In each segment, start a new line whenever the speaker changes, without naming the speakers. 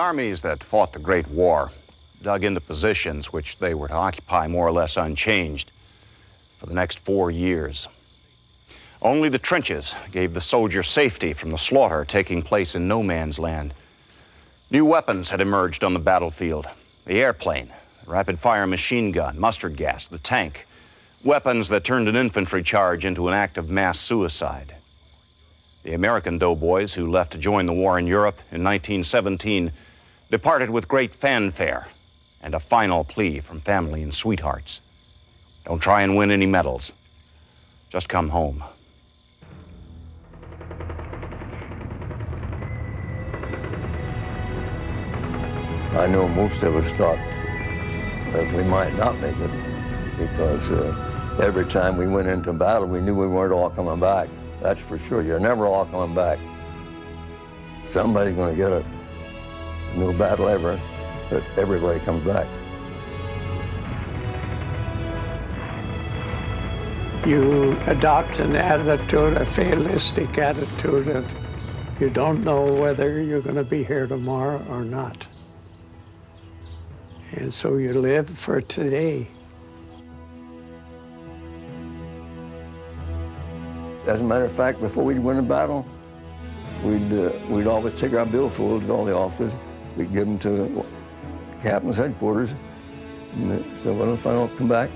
armies that fought the Great War dug into positions which they were to occupy more or less unchanged for the next 4 years. Only the trenches gave the soldier safety from the slaughter taking place in no man's land. New weapons had emerged on the battlefield: the airplane, the rapid-fire machine gun, mustard gas, the tank, weapons that turned an infantry charge into an act of mass suicide. The American doughboys who left to join the war in Europe in 1917 departed with great fanfare and a final plea from family and sweethearts: don't try and win any medals. Just come home.
I know most of us thought that we might not make it because every time we went into battle, we knew we weren't all coming back. That's for sure. You're never all coming back. Somebody's going to get it. No battle ever, but everybody comes back.
You adopt an attitude, a fatalistic attitude of you don't know whether you're going to be here tomorrow or not. And so you live for today.
As a matter of fact, before we'd win a battle, we'd always take our billfolds to all the officers. We'd give them to the captain's headquarters. And they said, well, if I don't come back,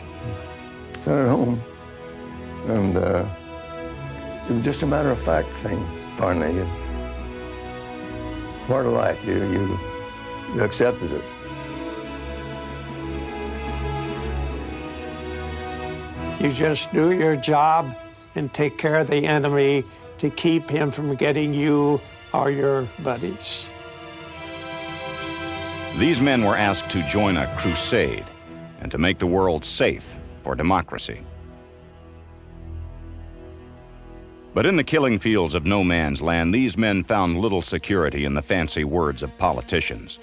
send it home. And it was just a matter of fact thing, finally. Part of life, you accepted it.
You just do your job and take care of the enemy to keep him from getting you or your buddies.
These men were asked to join a crusade and to make the world safe for democracy. But in the killing fields of no man's land, these men found little security in the fancy words of politicians.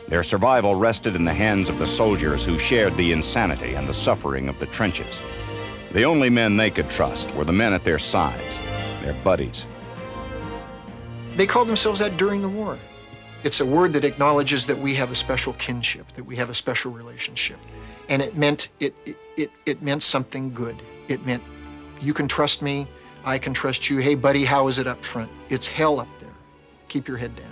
Their survival rested in the hands of the soldiers who shared the insanity and the suffering of the trenches. The only men they could trust were the men at their sides, their buddies.
They called themselves that during the war. It's a word that acknowledges that we have a special kinship, that we have a special relationship. And it meant something good. It meant you can trust me, I can trust you. Hey, buddy, how is it up front? It's hell up there. Keep your head down.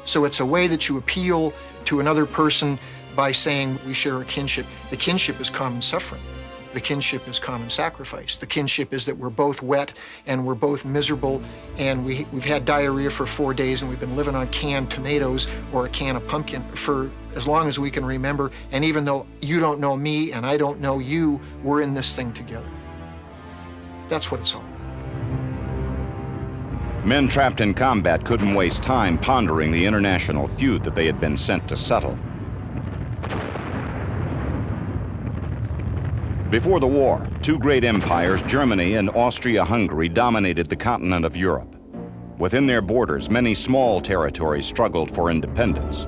So it's a way that you appeal to another person by saying we share a kinship. The kinship is common suffering. The kinship is common sacrifice. The kinship is that we're both wet and we're both miserable and we've had diarrhea for 4 days and we've been living on canned tomatoes or a can of pumpkin for as long as we can remember. And even though you don't know me and I don't know you, we're in this thing together. That's what it's all about.
Men trapped in combat couldn't waste time pondering the international feud that they had been sent to settle. Before the war, two great empires, Germany and Austria-Hungary, dominated the continent of Europe. Within their borders, many small territories struggled for independence.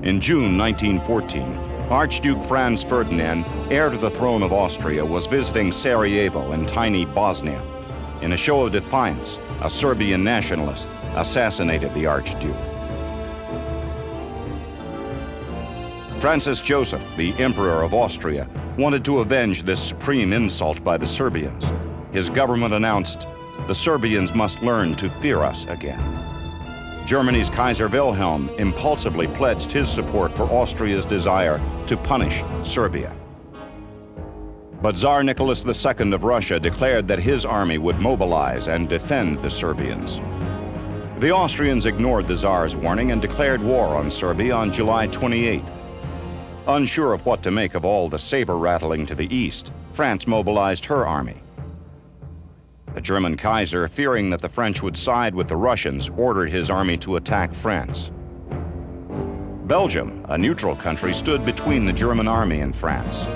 In June 1914, Archduke Franz Ferdinand, heir to the throne of Austria, was visiting Sarajevo in tiny Bosnia. In a show of defiance, a Serbian nationalist assassinated the Archduke. Francis Joseph, the Emperor of Austria, wanted to avenge this supreme insult by the Serbians. His government announced, "The Serbians must learn to fear us again." Germany's Kaiser Wilhelm impulsively pledged his support for Austria's desire to punish Serbia. But Tsar Nicholas II of Russia declared that his army would mobilize and defend the Serbians. The Austrians ignored the Tsar's warning and declared war on Serbia on July 28th. Unsure of what to make of all the saber rattling to the east, France mobilized her army. The German Kaiser, fearing that the French would side with the Russians, ordered his army to attack France. Belgium, a neutral country, stood between the German army and France.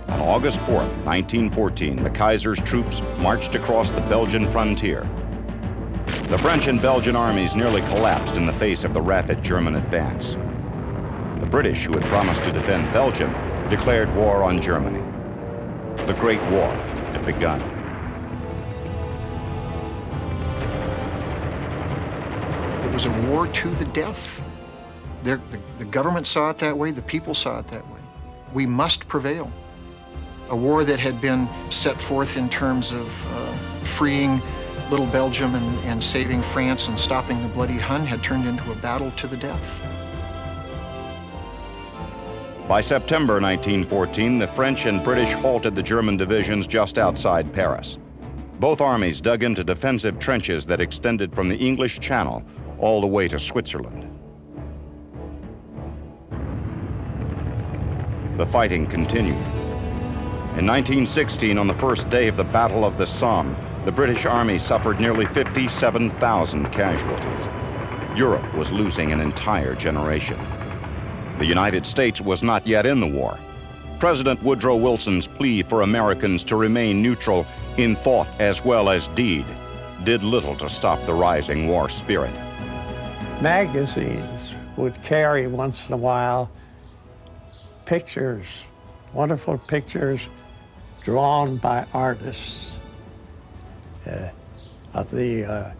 On August 4th, 1914, the Kaiser's troops marched across the Belgian frontier. The French and Belgian armies nearly collapsed in the face of the rapid German advance. The British, who had promised to defend Belgium, declared war on Germany. The Great War had begun.
It was a war to the death. The government saw it that way, the people saw it that way. We must prevail. A war that had been set forth in terms of freeing little Belgium and saving France and stopping the bloody Hun had turned into a battle to the death.
By September 1914, the French and British halted the German divisions just outside Paris. Both armies dug into defensive trenches that extended from the English Channel all the way to Switzerland. The fighting continued. In 1916, on the first day of the Battle of the Somme, the British Army suffered nearly 57,000 casualties. Europe was losing an entire generation. The United States was not yet in the war. President Woodrow Wilson's plea for Americans to remain neutral in thought as well as deed did little to stop the rising war spirit.
Magazines would carry once in a while pictures, wonderful pictures drawn by artists of the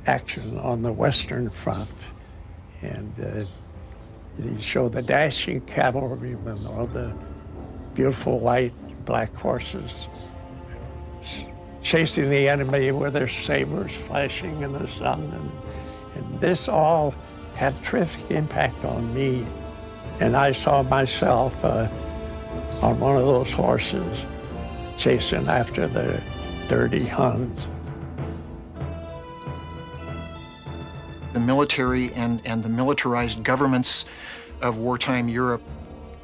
action on the Western Front. And you show the dashing cavalrymen or the beautiful white and black horses chasing the enemy with their sabers flashing in the sun. And this all had a terrific impact on me. And I saw myself on one of those horses chasing after the dirty Huns.
The military and the militarized governments of wartime Europe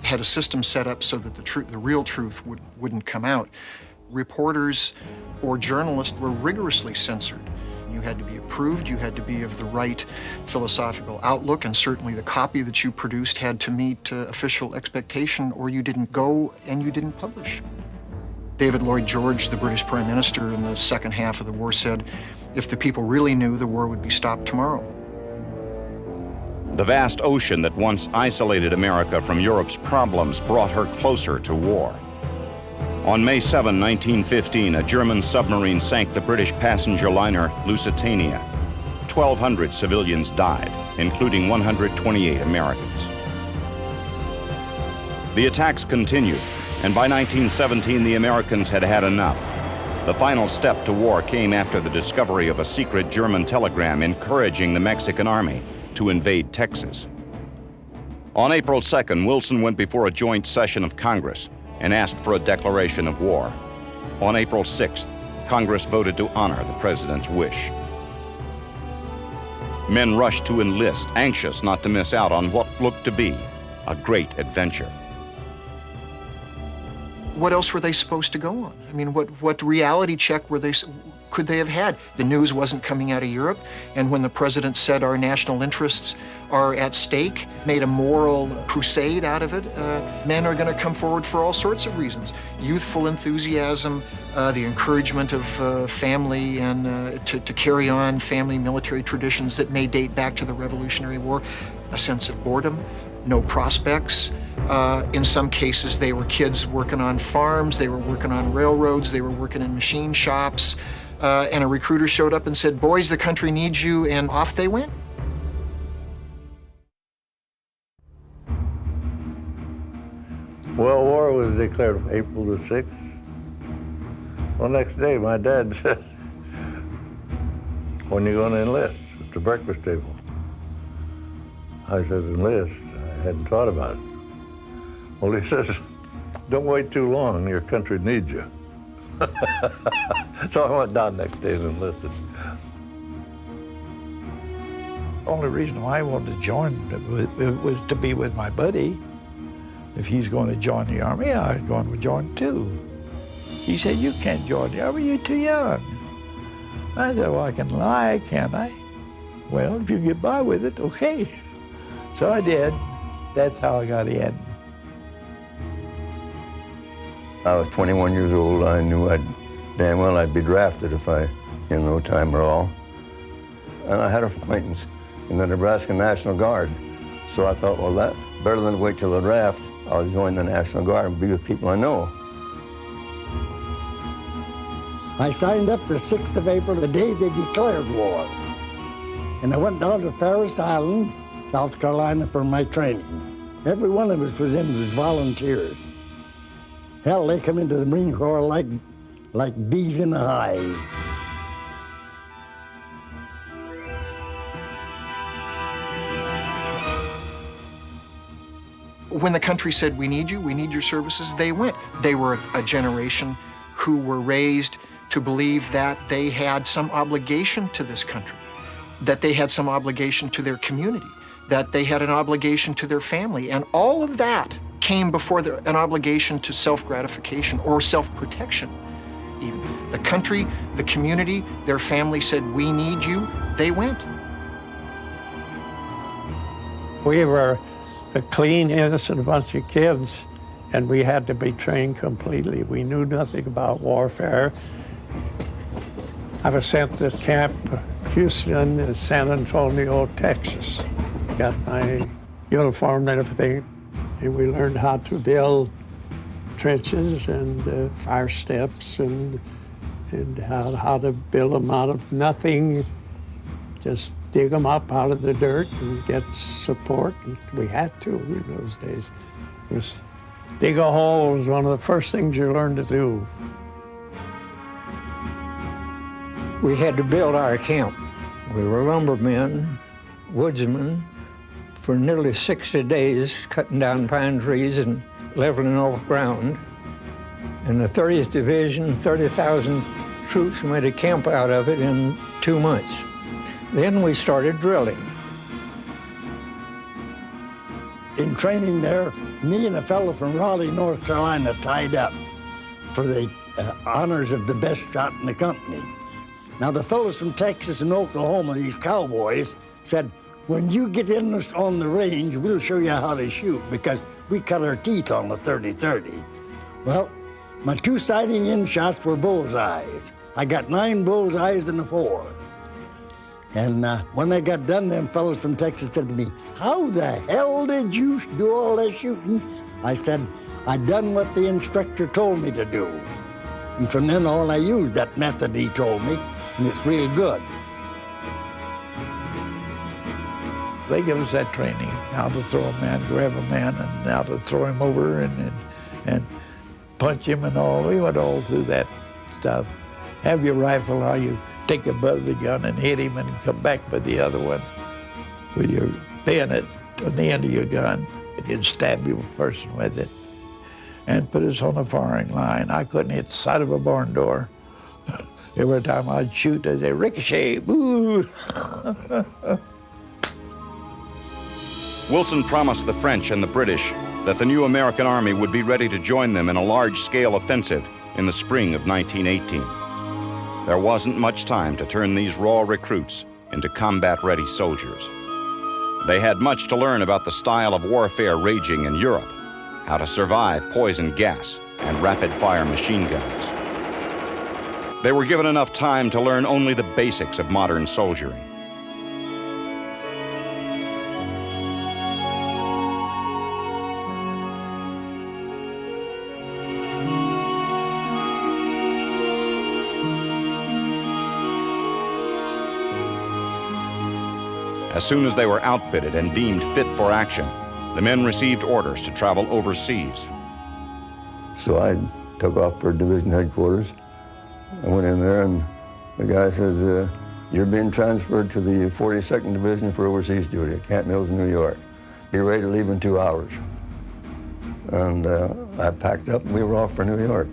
had a system set up so that the real truth wouldn't come out. Reporters or journalists were rigorously censored. You had to be approved, you had to be of the right philosophical outlook, and certainly the copy that you produced had to meet official expectation, or you didn't go and you didn't publish. David Lloyd George, the British Prime Minister in the second half of the war, said, if the people really knew, the war would be stopped tomorrow.
The vast ocean that once isolated America from Europe's problems brought her closer to war. On May 7, 1915, a German submarine sank the British passenger liner Lusitania. 1,200 civilians died, including 128 Americans. The attacks continued, and by 1917, the Americans had had enough. The final step to war came after the discovery of a secret German telegram encouraging the Mexican army to invade Texas. On April 2nd, Wilson went before a joint session of Congress and asked for a declaration of war. On April 6th, Congress voted to honor the president's wish. Men rushed to enlist, anxious not to miss out on what looked to be a great adventure.
What else were they supposed to go on? I mean, what reality check could they have had? The news wasn't coming out of Europe, and when the president said our national interests are at stake, made a moral crusade out of it, men are going to come forward for all sorts of reasons. Youthful enthusiasm, the encouragement of family and to carry on family military traditions that may date back to the Revolutionary War, a sense of boredom, no prospects. In some cases, they were kids working on farms, they were working on railroads, they were working in machine shops, and a recruiter showed up and said, boys, the country needs you, and off they went.
Well, war was declared April the 6th. Well, next day, my dad said, when are you going to enlist? At the breakfast table. I said, enlist? I hadn't thought about it. Well, he says, don't wait too long, your country needs you. So I went down next day and enlisted.
The only reason why I wanted to join was to be with my buddy. If he's going to join the Army, I was going to join too. He said, you can't join the Army, you're too young. I said, well, I can lie, can't I? Well, if you get by with it, okay. So I did. That's how I got in.
I was 21 years old. I knew damn well I'd be drafted if in no time at all. And I had an acquaintance in the Nebraska National Guard. So I thought, well, that better than wait till the draft. I'll join the National Guard and be with people I know.
I signed up the 6th of April, the day they declared war. And I went down to Paris Island, South Carolina, for my training. Every one of us was in as volunteers. Hell, they come into the Marine Corps like bees in a hive.
When the country said, we need you, we need your services, they went. They were a generation who were raised to believe that they had some obligation to this country, that they had some obligation to their community, that they had an obligation to their family. And all of that came before an obligation to self-gratification or self-protection even. The country, the community, their family said, we need you, they went.
We were a clean, innocent bunch of kids, and we had to be trained completely. We knew nothing about warfare. I was sent to Camp Houston in San Antonio, Texas. Got my uniform and everything, and we learned how to build trenches and fire steps and how to build them out of nothing, just dig them up out of the dirt and get support. And we had to in those days. It was dig a hole was one of the first things you learned to do.
We had to build our camp. We were lumbermen, woodsmen, for nearly 60 days, cutting down pine trees and leveling off ground. And the 30th Division, 30,000 troops made a camp out of it in 2 months. Then we started drilling.
In training there, me and a fellow from Raleigh, North Carolina, tied up for the honors of the best shot in the company. Now, the fellows from Texas and Oklahoma, these cowboys, said, when you get in on the range, we'll show you how to shoot, because we cut our teeth on the 30-30. Well, my 2 sighting-in shots were bullseyes. I got 9 bullseyes in the 4. And when I got done, them fellows from Texas said to me, how the hell did you do all that shooting? I said, I done what the instructor told me to do. And from then on, I used that method he told me, and it's real good.
They give us that training, how to throw a man, grab a man, and how to throw him over and punch him and all. We went all through that stuff. Have your rifle, how you take the butt of the gun and hit him and come back with the other one with your bayonet on the end of your gun. You'd stab your person with it and put us on a firing line. I couldn't hit the side of a barn door. Every time I'd shoot, I'd say, ricochet, boo.
Wilson promised the French and the British that the new American army would be ready to join them in a large-scale offensive in the spring of 1918. There wasn't much time to turn these raw recruits into combat-ready soldiers. They had much to learn about the style of warfare raging in Europe, how to survive poison gas and rapid-fire machine guns. They were given enough time to learn only the basics of modern soldiering. As soon as they were outfitted and deemed fit for action, the men received orders to travel overseas.
So I took off for division headquarters. I went in there and the guy says, you're being transferred to the 42nd Division for overseas duty at Camp Mills, New York. Be ready to leave in 2 hours. And I packed up and we were off for New York.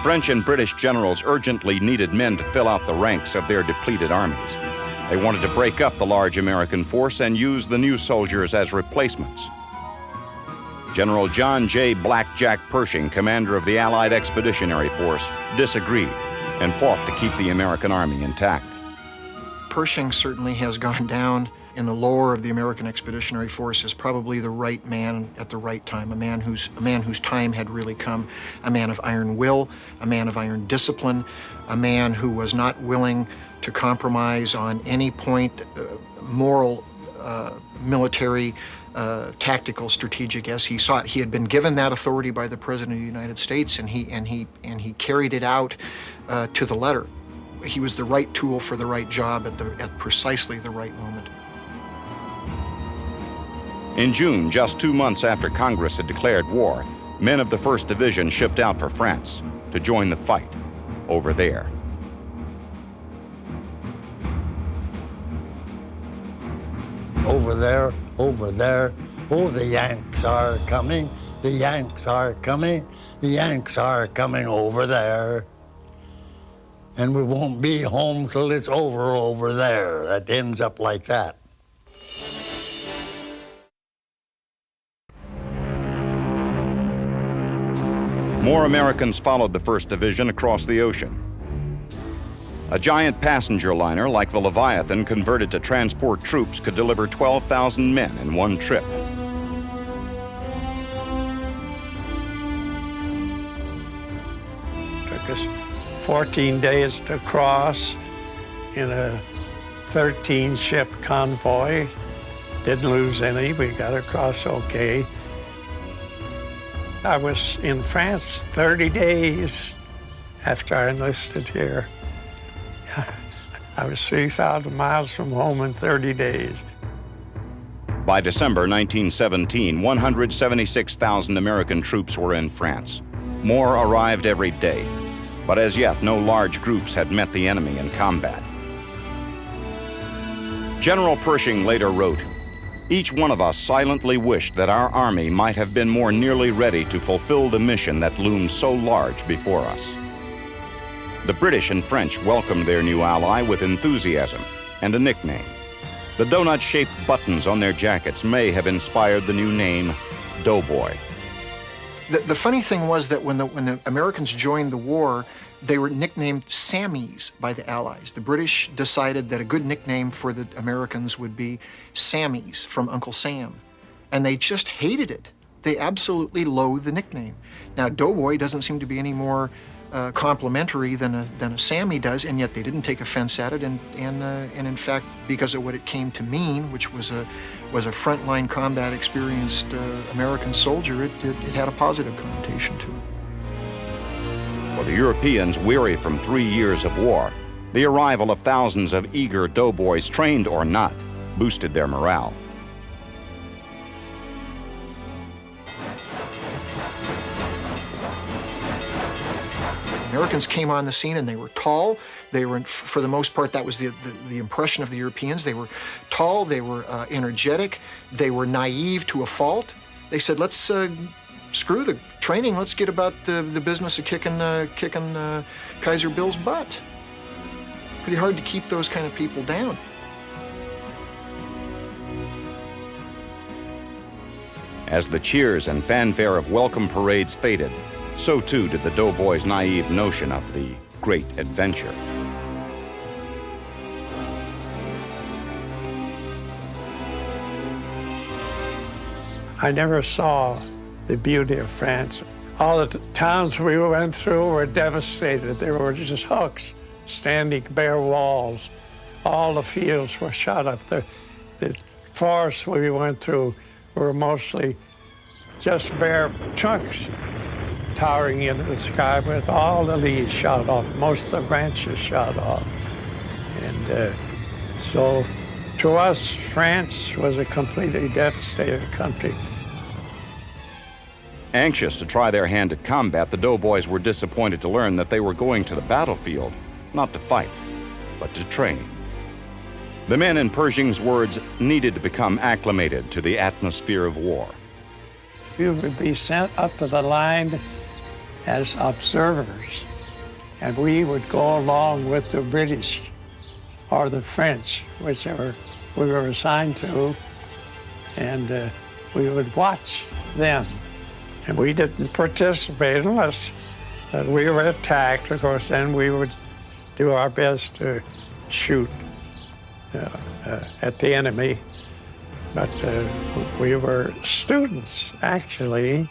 French and British generals urgently needed men to fill out the ranks of their depleted armies. They wanted to break up the large American force and use the new soldiers as replacements. General John J. Blackjack Pershing, commander of the Allied Expeditionary Force, disagreed and fought to keep the American army intact.
Pershing certainly has gone down in the lore of the American Expeditionary Force as probably the right man at the right time, a man whose time had really come, a man of iron will, a man of iron discipline, a man who was not willing to compromise on any point, moral, military, tactical, strategic, as he sought. He had been given that authority by the President of the United States, and he carried it out to the letter. he was the right tool for the right job at precisely the right moment.
In June, just 2 months after Congress had declared war, men of the 1st Division shipped out for France to join the fight over there.
Over there, over there. Oh, the Yanks are coming, the Yanks are coming, the Yanks are coming over there. And we won't be home till it's over there. That ends up like that.
More Americans followed the 1st Division across the ocean. A giant passenger liner like the Leviathan, converted to transport troops, could deliver 12,000 men in one trip.
Took us 14 days to cross in a 13-ship convoy. Didn't lose any, we got across okay. I was in France 30 days after I enlisted here. I was 3,000 miles from home in 30 days.
By December 1917, 176,000 American troops were in France. More arrived every day, but as yet no large groups had met the enemy in combat. General Pershing later wrote, "Each one of us silently wished that our army might have been more nearly ready to fulfill the mission that loomed so large before us." The British and French welcomed their new ally with enthusiasm and a nickname. The donut-shaped buttons on their jackets may have inspired the new name, Doughboy.
The funny thing was that when the Americans joined the war, they were nicknamed Sammies by the Allies. The British decided that a good nickname for the Americans would be Sammies, from Uncle Sam. And they just hated it. They absolutely loathed the nickname. Now, Doughboy doesn't seem to be any more complimentary than a Sammy does, and yet they didn't take offense at it. And in fact, because of what it came to mean, which was a frontline combat experienced American soldier, it had a positive connotation to it.
For the Europeans weary from 3 years of war, the arrival of thousands of eager doughboys, trained or not, boosted their morale.
Americans came on the scene and they were tall. They were, for the most part, that was the impression of the Europeans. They were tall, they were energetic, they were naive to a fault. They said, let's screw the training, let's get about the business of kicking Kaiser Bill's butt. Pretty hard to keep those kind of people down.
As the cheers and fanfare of welcome parades faded, so too did the doughboys' naive notion of the great adventure.
I never saw the beauty of France. All the towns we went through were devastated. There were just huts, standing bare walls. All the fields were shot up. The forests we went through were mostly just bare trunks, towering into the sky with all the leaves shot off, most of the branches shot off. And so to us, France was a completely devastated country.
Anxious to try their hand at combat, the doughboys were disappointed to learn that they were going to the battlefield, not to fight, but to train. The men, in Pershing's words, needed to become acclimated to the atmosphere of war.
We would be sent up to the line as observers, and we would go along with the British or the French, whichever we were assigned to, and we would watch them. And we didn't participate unless we were attacked. Of course, then we would do our best to shoot at the enemy. But we were students, actually.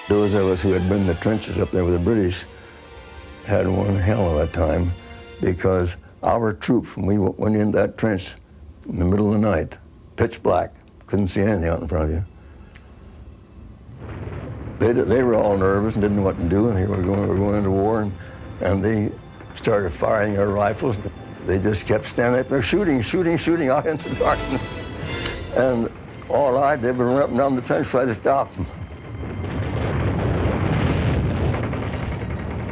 Those of us who had been in the trenches up there with the British had one hell of a time, because our troops, when we went in that trench in the middle of the night, pitch black, couldn't see anything out in front of you. They were all nervous and didn't know what to do, and here we were going into war, and the started firing their rifles. They just kept standing up there shooting out into the darkness. And all right, they've been running down the trench, so I just stopped them.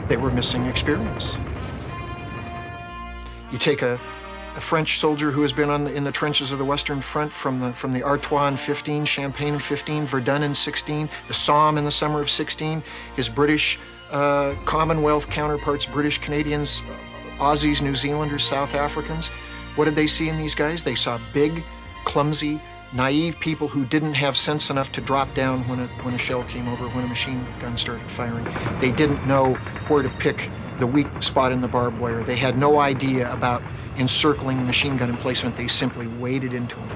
They were missing experience. You take a French soldier who has been in the trenches of the Western Front from the Artois in 15, Champagne in 15, Verdun in 16, the Somme in the summer of 16, his British Commonwealth counterparts, British Canadians, Aussies, New Zealanders, South Africans. What did they see in these guys? They saw big, clumsy, naive people who didn't have sense enough to drop down when a shell came over, when a machine gun started firing. They didn't know where to pick the weak spot in the barbed wire. They had no idea about encircling the machine gun emplacement. They simply waded into them.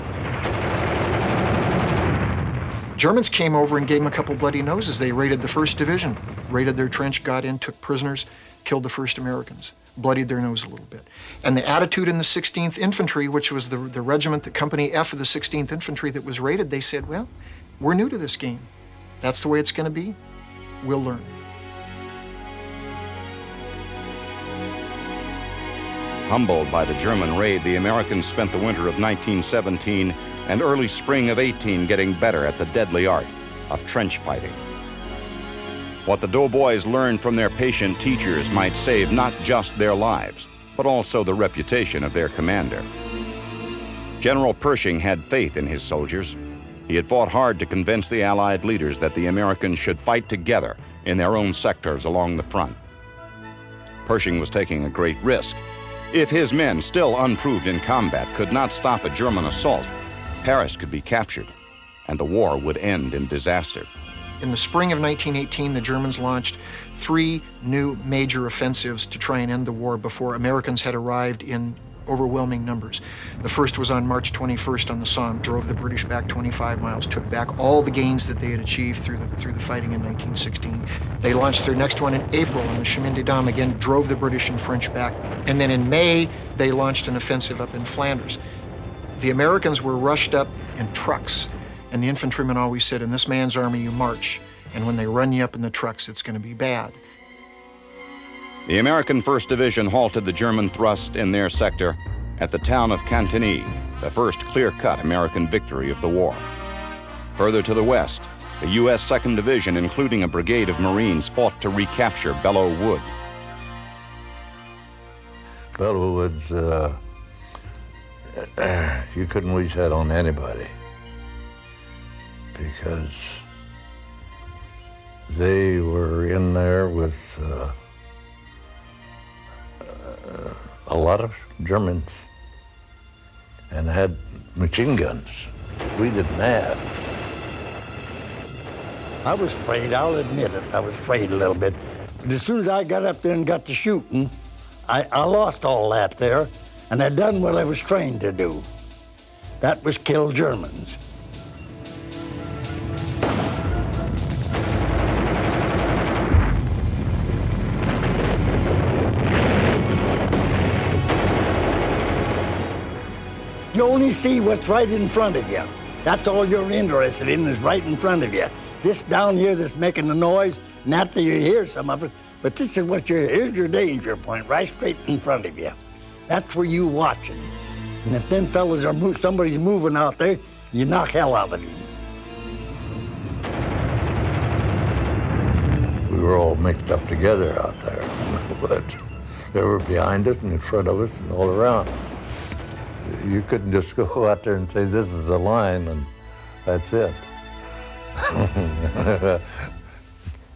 Germans came over and gave them a couple bloody noses. They raided the 1st Division, raided their trench, got in, took prisoners, killed the first Americans, bloodied their nose a little bit. And the attitude in the 16th Infantry, which was the regiment, the Company F of the 16th Infantry that was raided, they said, well, we're new to this game. That's the way it's going to be. We'll learn.
Humbled by the German raid, the Americans spent the winter of 1917 and early spring of 18 getting better at the deadly art of trench fighting. What the Doughboys learned from their patient teachers might save not just their lives, but also the reputation of their commander. General Pershing had faith in his soldiers. He had fought hard to convince the Allied leaders that the Americans should fight together in their own sectors along the front. Pershing was taking a great risk. If his men, still unproved in combat, could not stop a German assault, Paris could be captured, and the war would end in disaster.
In the spring of 1918, the Germans launched 3 new major offensives to try and end the war before Americans had arrived in overwhelming numbers. The first was on March 21st on the Somme, drove the British back 25 miles, took back all the gains that they had achieved through the fighting in 1916. They launched their next one in April on the Chemin des Dames, again drove the British and French back. And then in May, they launched an offensive up in Flanders. The Americans were rushed up in trucks, and the infantrymen always said, in this man's army you march, and when they run you up in the trucks, it's going to be bad.
The American 1st Division halted the German thrust in their sector at the town of Cantigny, the first clear-cut American victory of the war. Further to the west, the U.S. 2nd Division, including a brigade of Marines, fought to recapture Belleau Wood.
Belleau Woods, you couldn't reach that on anybody because they were in there with a lot of Germans and had machine guns that we didn't have.
I was afraid, I'll admit it, I was afraid a little bit. But as soon as I got up there and got to shooting, I lost all that there, and I'd done what I was trained to do. That was kill Germans. You only see what's right in front of you. That's all you're interested in, is right in front of you. This down here that's making the noise, not that you hear some of it, but this is what here's your danger point, right straight in front of you. That's where you watching. And if them fellas are somebody's moving out there, you knock hell out of him.
We were all mixed up together out there, but they were behind us and in front of us and all around. You couldn't just go out there and say, this is the line, and that's it. I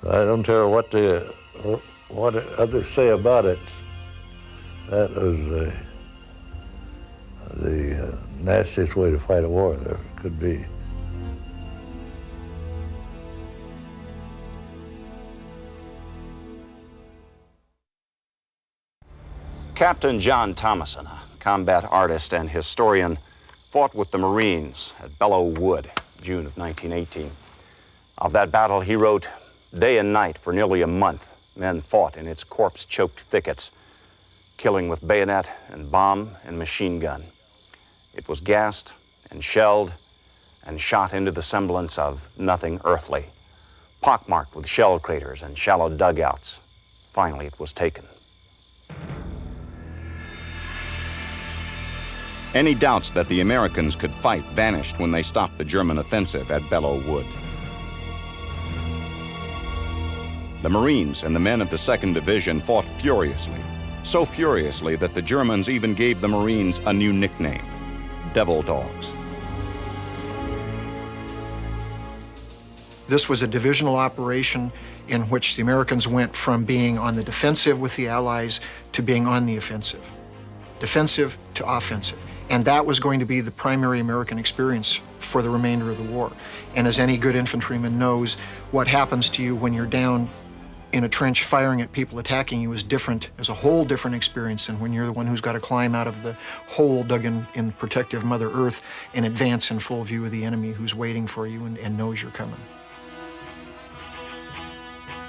don't care what others say about it. That was the nastiest way to fight a war there could be.
Captain John Thomason, a combat artist and historian, fought with the Marines at Belleau Wood, June of 1918. Of that battle, he wrote, day and night for nearly a month, men fought in its corpse-choked thickets, killing with bayonet and bomb and machine gun. It was gassed and shelled and shot into the semblance of nothing earthly, pockmarked with shell craters and shallow dugouts. Finally, it was taken. Any doubts that the Americans could fight vanished when they stopped the German offensive at Belleau Wood. The Marines and the men of the 2nd Division fought furiously, so furiously that the Germans even gave the Marines a new nickname, Devil Dogs.
This was a divisional operation in which the Americans went from being on the defensive with the Allies to being on the offensive. Defensive to offensive. And that was going to be the primary American experience for the remainder of the war. And as any good infantryman knows, what happens to you when you're down in a trench firing at people attacking you is different, is a whole different experience than when you're the one who's got to climb out of the hole dug in protective Mother Earth and advance in full view of the enemy who's waiting for you and knows you're coming.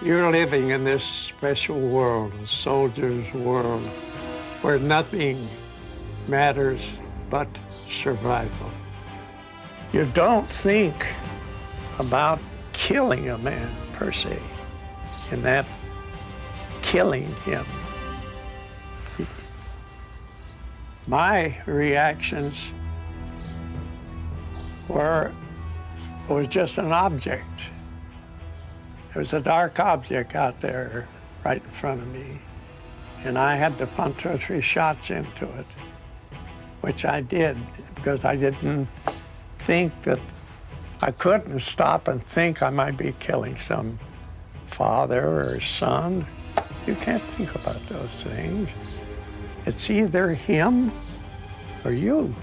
You're living in this special world, a soldier's world, where nothing matters but survival. You don't think about killing a man per se, and that killing him. My reactions was just an object. There was a dark object out there right in front of me, and I had to pump 2 or 3 shots into it, which I did because I didn't think that I couldn't stop and think I might be killing some father or son. You can't think about those things. It's either him or you.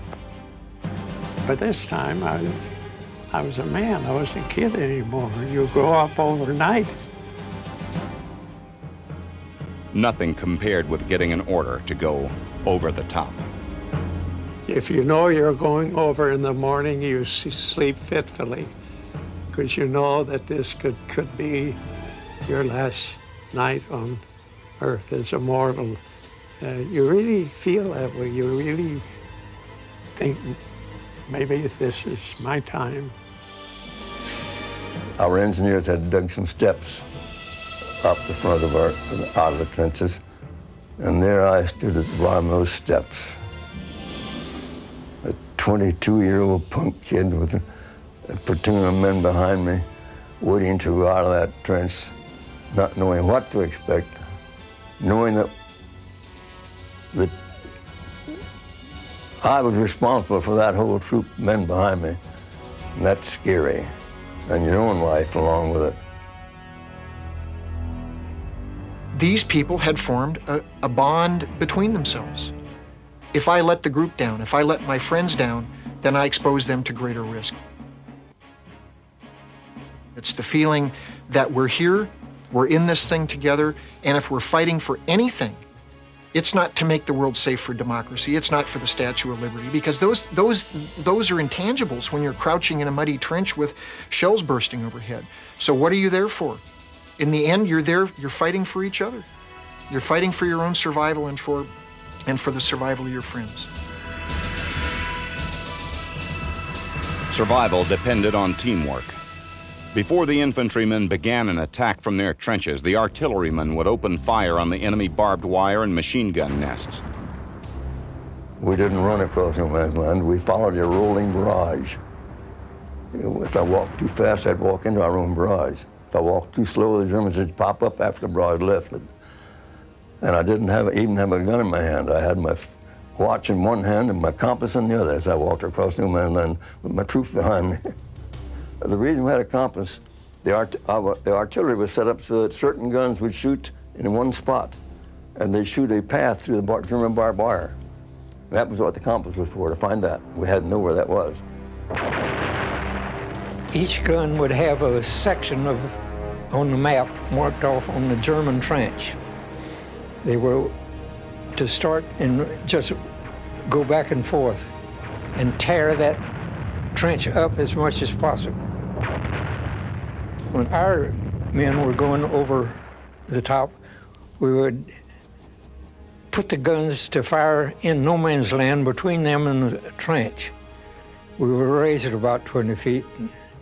But this time I was a man. I wasn't a kid anymore. You grow up overnight.
Nothing compared with getting an order to go over the top.
If you know you're going over in the morning, you sleep fitfully, because you know that this could be your last night on Earth as a mortal. You really feel that way. You really think, maybe this is my time.
Our engineers had dug some steps up the front of out of the trenches, and there I stood at the bottom of those steps. A 22-year-old punk kid with a platoon of men behind me, waiting to go out of that trench, not knowing what to expect, knowing that I was responsible for that whole troop of men behind me. And that's scary, and your own life along with it.
These people had formed a bond between themselves. If I let the group down, if I let my friends down, then I expose them to greater risk. It's the feeling that we're here, we're in this thing together, and if we're fighting for anything, it's not to make the world safe for democracy, it's not for the Statue of Liberty, because those are intangibles when you're crouching in a muddy trench with shells bursting overhead. So what are you there for? In the end, you're fighting for each other. You're fighting for your own survival and for the survival of your friends.
Survival depended on teamwork. Before the infantrymen began an attack from their trenches, the artillerymen would open fire on the enemy barbed wire and machine gun nests.
We didn't run across no man's land. We followed a rolling barrage. If I walked too fast, I'd walk into our own barrage. If I walked too slow, the Germans would pop up after the barrage left it. And I didn't even have a gun in my hand. I had my watch in one hand and my compass in the other as I walked across no man's land with my troops behind me. The reason we had a compass, the artillery was set up so that certain guns would shoot in one spot, and they'd shoot a path through the German barbed wire. That was what the compass was for, to find that. We had to know where that was.
Each gun would have a section on the map marked off on the German trench. They were to start and just go back and forth and tear that trench up as much as possible. When our men were going over the top, we would put the guns to fire in no man's land between them and the trench. We would raise it about 20 feet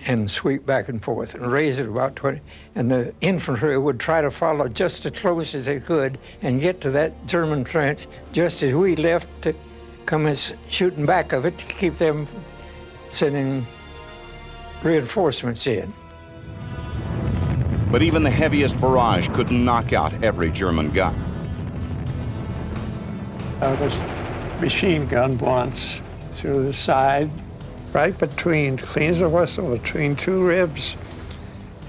and sweep back and forth and raise it about 20, and the infantry would try to follow just as close as they could and get to that German trench just as we left to come shooting back of it to keep them sending reinforcements in.
But even the heaviest barrage couldn't knock out every German gun.
I was machine gunned once through the side, right between, clean as a whistle, between two ribs,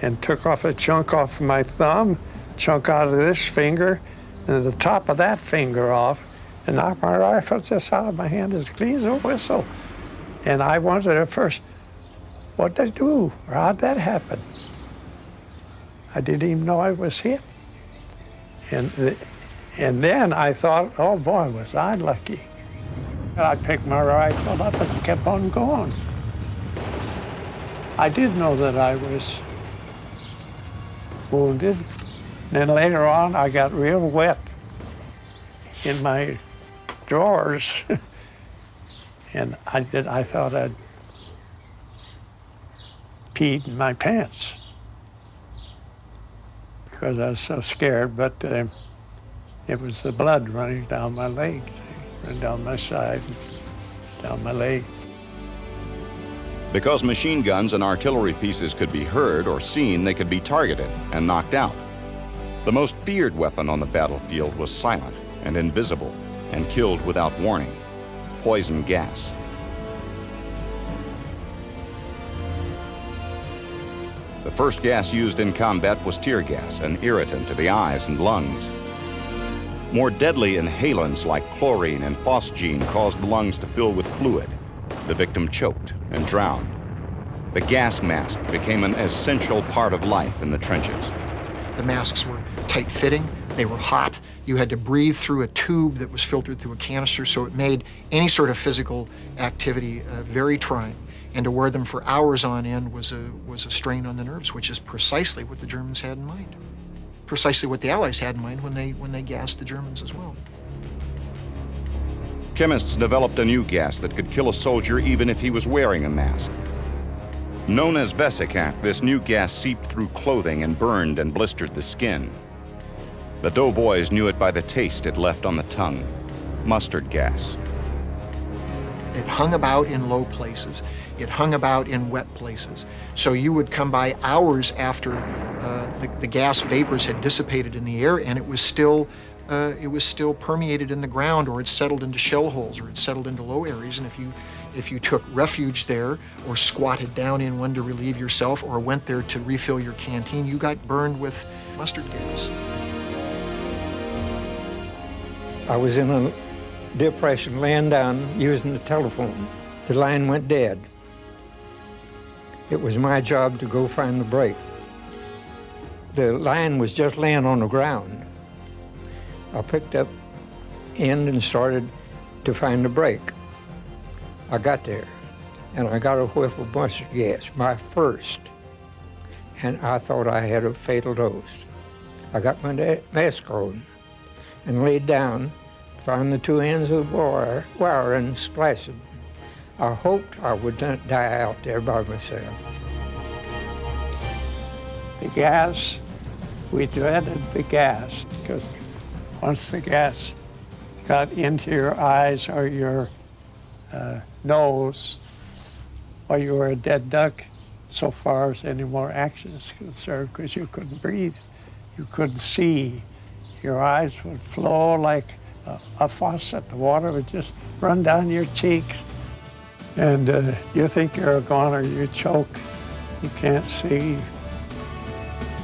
and took off a chunk off my thumb, chunk out of this finger, and the top of that finger off, and knocked my rifle just out of my hand as clean as a whistle. And I wondered at first, what did I do? Or how'd that happen? I didn't even know I was hit. And then I thought, oh boy, was I lucky. I picked my rifle up and kept on going. I did know that I was wounded. Then later on, I got real wet in my drawers. And I thought I'd peed in my pants because I was so scared, but it was the blood running down my legs, running down my side, down my leg.
Because machine guns and artillery pieces could be heard or seen, they could be targeted and knocked out. The most feared weapon on the battlefield was silent and invisible and killed without warning: poison gas. The first gas used in combat was tear gas, an irritant to the eyes and lungs. More deadly inhalants like chlorine and phosgene caused the lungs to fill with fluid. The victim choked and drowned. The gas mask became an essential part of life in the trenches.
The masks were tight-fitting, they were hot. You had to breathe through a tube that was filtered through a canister, so it made any sort of physical activity very trying. And to wear them for hours on end was a strain on the nerves, which is precisely what the Germans had in mind. Precisely what the Allies had in mind when they gassed the Germans as well.
Chemists developed a new gas that could kill a soldier even if he was wearing a mask. Known as vesicant, this new gas seeped through clothing and burned and blistered the skin. The Doughboys knew it by the taste it left on the tongue: mustard gas.
It hung about in low places. It hung about in wet places. So you would come by hours after the gas vapors had dissipated in the air, and it was still permeated in the ground, or it settled into shell holes, or it settled into low areas. And if you took refuge there, or squatted down in one to relieve yourself, or went there to refill your canteen, you got burned with mustard gas.
I was in a depression, laying down, using the telephone. The line went dead. It was my job to go find the break. The line was just laying on the ground. I picked up end and started to find the break. I got there, and I got a whiff of mustard gas, my first, and I thought I had a fatal dose. I got my mask on and laid down, found the two ends of the wire and splashed them. I hoped I would not die out there by myself.
The gas, we dreaded the gas, because once the gas got into your eyes or your nose, or you were a dead duck so far as any more action is concerned, because you couldn't breathe, you couldn't see. Your eyes would flow like a faucet. The water would just run down your cheeks. And you think you're a goner, you choke, you can't see,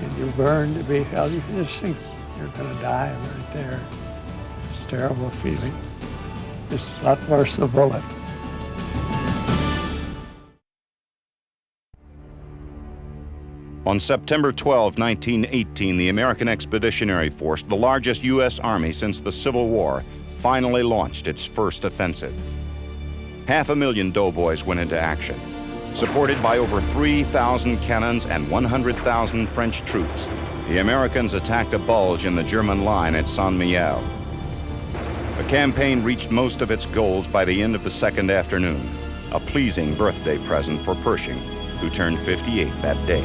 and you burn to be held. You can just think you're gonna die right there. It's a terrible feeling. It's a lot worse than a bullet.
On September 12, 1918, the American Expeditionary Force, the largest U.S. Army since the Civil War, finally launched its first offensive. 500,000 doughboys went into action. Supported by over 3,000 cannons and 100,000 French troops, the Americans attacked a bulge in the German line at Saint-Mihiel. The campaign reached most of its goals by the end of the second afternoon, a pleasing birthday present for Pershing, who turned 58 that day.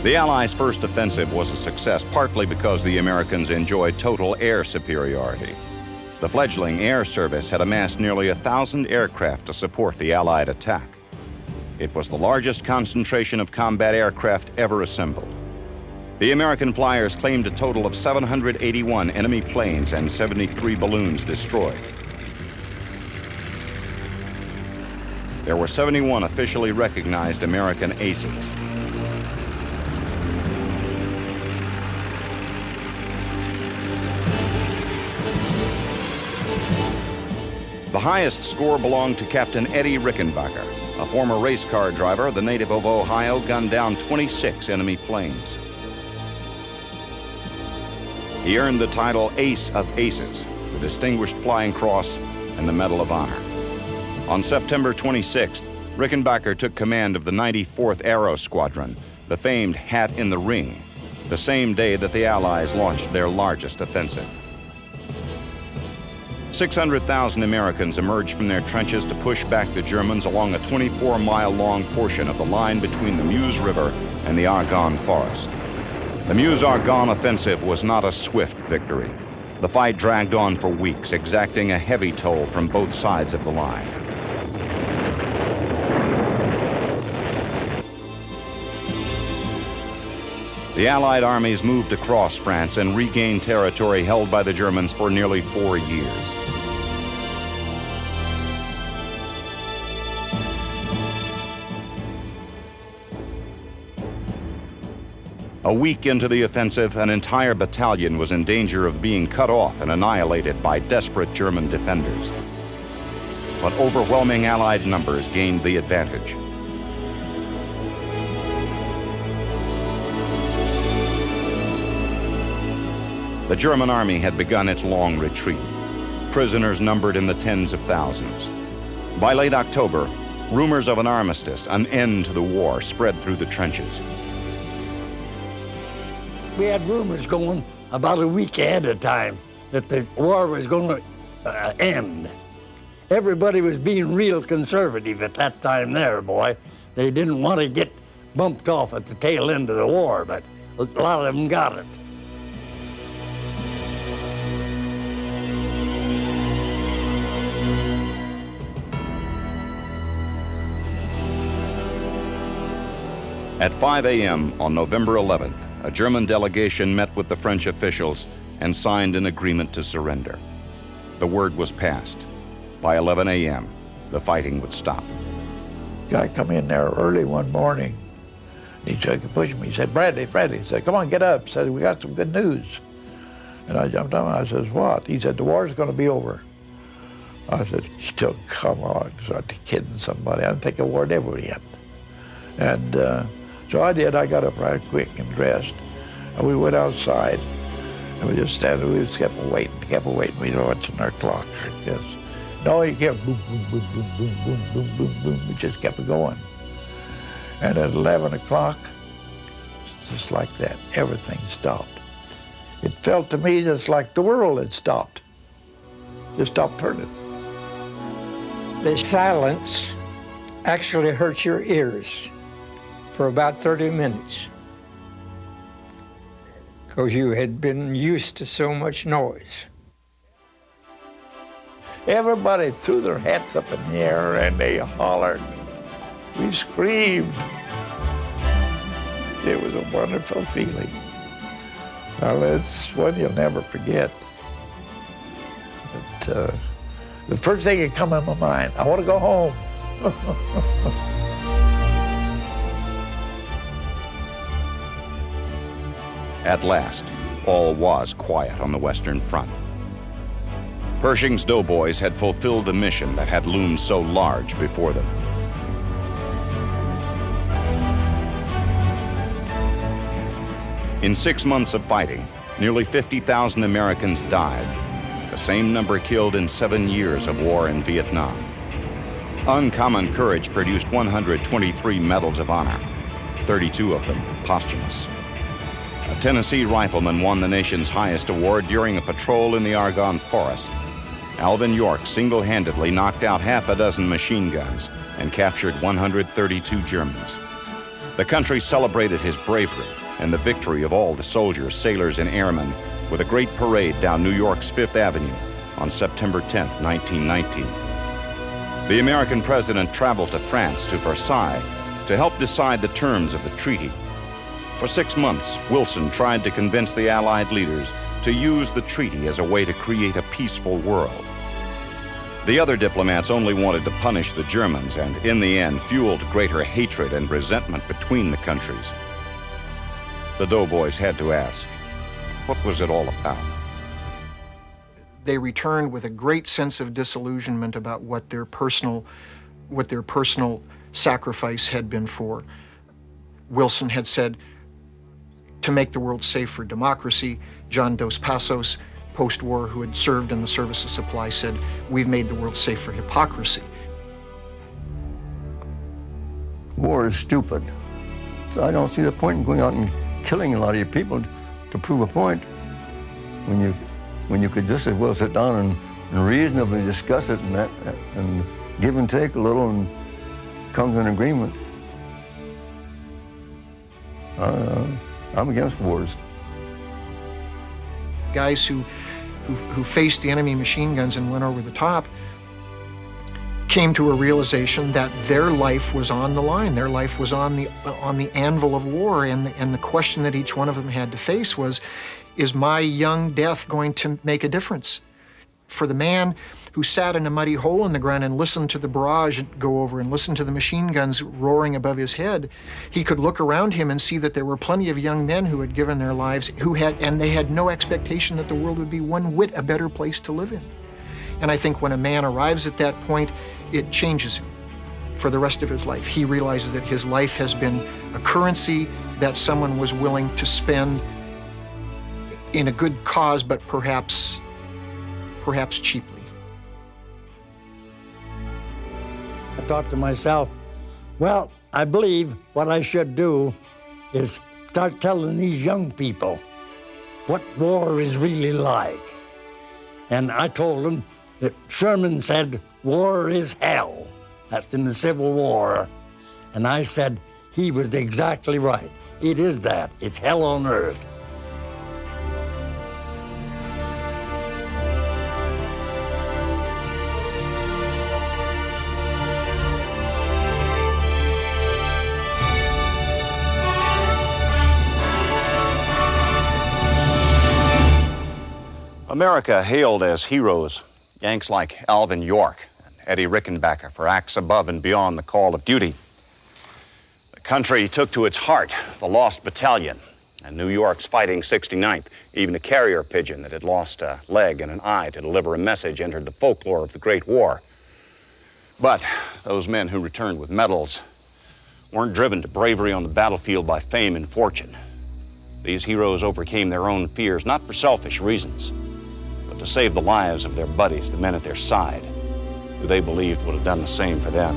The Allies' first offensive was a success, partly because the Americans enjoyed total air superiority. The fledgling air service had amassed nearly 1,000 aircraft to support the Allied attack. It was the largest concentration of combat aircraft ever assembled. The American flyers claimed a total of 781 enemy planes and 73 balloons destroyed. There were 71 officially recognized American aces. The highest score belonged to Captain Eddie Rickenbacker, a former race car driver, the native of Ohio, gunned down 26 enemy planes. He earned the title Ace of Aces, the Distinguished Flying Cross, and the Medal of Honor. On September 26th, Rickenbacker took command of the 94th Aero Squadron, the famed Hat in the Ring, the same day that the Allies launched their largest offensive. 600,000 Americans emerged from their trenches to push back the Germans along a 24-mile-long portion of the line between the Meuse River and the Argonne Forest. The Meuse-Argonne offensive was not a swift victory. The fight dragged on for weeks, exacting a heavy toll from both sides of the line. The Allied armies moved across France and regained territory held by the Germans for nearly 4 years. A week into the offensive, an entire battalion was in danger of being cut off and annihilated by desperate German defenders. But overwhelming Allied numbers gained the advantage. The German army had begun its long retreat. Prisoners numbered in the tens of thousands. By late October, rumors of an armistice, an end to the war, spread through the trenches.
We had rumors going about a week ahead of time that the war was going to end. Everybody was being real conservative at that time there, boy. They didn't want to get bumped off at the tail end of the war, but a lot of them got it.
At 5 a.m. on November 11th, a German delegation met with the French officials and signed an agreement to surrender. The word was passed. By 11 a.m., the fighting would stop.
Guy come in there early one morning. He tried to push me. He said, Bradley, he said, come on, get up. He said, we got some good news. And I jumped up and I said, what? He said, the war's going to be over. I said, come on, start kidding somebody. I don't think the war never yet. And so I did. I got up right quick and dressed, and we went outside, and we just standing. We just kept waiting. We were watching our clock like this. No, you kept boom, boom, boom, boom, boom, boom, boom, boom, boom. We just kept going. And at 11 o'clock, just like that, everything stopped. It felt to me just like the world had stopped. Just stopped turning.
The silence actually hurt your ears for about 30 minutes because you had been used to so much noise.
Everybody threw their hats up in the air and they hollered. We screamed. It was a wonderful feeling. Well, it's one you'll never forget. But, the first thing that come in my mind, I want to go home.
At last, all was quiet on the Western Front. Pershing's Doughboys had fulfilled the mission that had loomed so large before them. In 6 months of fighting, nearly 50,000 Americans died, the same number killed in 7 years of war in Vietnam. Uncommon courage produced 123 Medals of Honor, 32 of them posthumous. A Tennessee rifleman won the nation's highest award during a patrol in the Argonne Forest. Alvin York single-handedly knocked out half a dozen machine guns and captured 132 Germans. The country celebrated his bravery and the victory of all the soldiers, sailors, and airmen with a great parade down New York's Fifth Avenue on September 10, 1919. The American president traveled to France, to Versailles, to help decide the terms of the treaty. For 6 months, Wilson tried to convince the Allied leaders to use the treaty as a way to create a peaceful world. The other diplomats only wanted to punish the Germans and, in the end, fueled greater hatred and resentment between the countries. The Doughboys had to ask, what was it all about?
They returned with a great sense of disillusionment about what their personal sacrifice had been for. Wilson had said, to make the world safe for democracy. John Dos Passos, post-war, who had served in the service of supply, said, we've made the world safe for hypocrisy.
War is stupid. So I don't see the point in going out and killing a lot of your people to prove a point when you could just as well sit down and reasonably discuss it and give and take a little and come to an agreement. I'm against wars.
Guys who faced the enemy machine guns and went over the top came to a realization that their life was on the line. Their life was on the anvil of war, and the question that each one of them had to face was, is my young death going to make a difference? For the man who sat in a muddy hole in the ground and listened to the barrage go over and listened to the machine guns roaring above his head, he could look around him and see that there were plenty of young men who had given their lives, and they had no expectation that the world would be one whit a better place to live in. And I think when a man arrives at that point, it changes him for the rest of his life. He realizes that his life has been a currency that someone was willing to spend in a good cause, but perhaps cheaply.
I thought to myself, well, I believe what I should do is start telling these young people what war is really like. And I told them that Sherman said, war is hell. That's in the Civil War. And I said, he was exactly right. It is that. It's hell on earth.
America hailed as heroes Yanks like Alvin York and Eddie Rickenbacker for acts above and beyond the call of duty. The country took to its heart the Lost Battalion and New York's Fighting 69th. Even a carrier pigeon that had lost a leg and an eye to deliver a message entered the folklore of the Great War. But those men who returned with medals weren't driven to bravery on the battlefield by fame and fortune. These heroes overcame their own fears, not for selfish reasons, but to save the lives of their buddies, the men at their side, who they believed would have done the same for them.